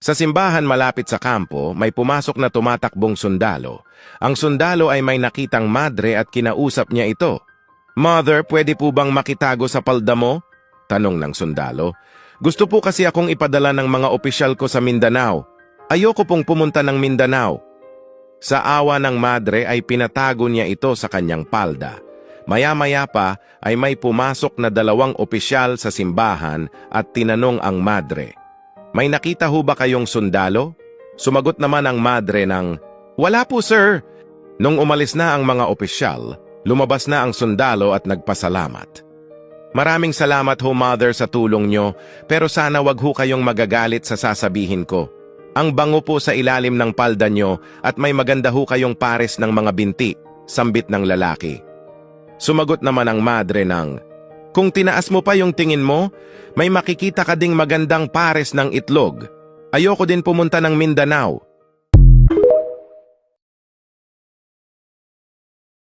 Sa simbahan malapit sa kampo, may pumasok na tumatakbong sundalo. Ang sundalo ay may nakitang madre at kinausap niya ito. "Mother, pwede po bang makitago sa palda mo?" Tanong ng sundalo. "Gusto po kasi akong ipadala ng mga opisyal ko sa Mindanao. Ayoko pong pumunta ng Mindanao." Sa awa ng madre ay pinatago niya ito sa kanyang palda. Maya-maya pa ay may pumasok na 2 opisyal sa simbahan at tinanong ang madre, "May nakita ho ba kayong sundalo?" Sumagot naman ang madre ng, "Wala po, sir." Nung umalis na ang mga opisyal, lumabas na ang sundalo at nagpasalamat. "Maraming salamat ho, mother, sa tulong nyo, pero sana wag ho kayong magagalit sa sasabihin ko. Ang bango po sa ilalim ng palda nyo at may maganda ho kayong pares ng mga binti," sambit ng lalaki. Sumagot naman ang madre ng, "Kung tinaas mo pa yung tingin mo, may makikita ka ding magandang pares ng itlog. Ayoko din pumunta ng Mindanao.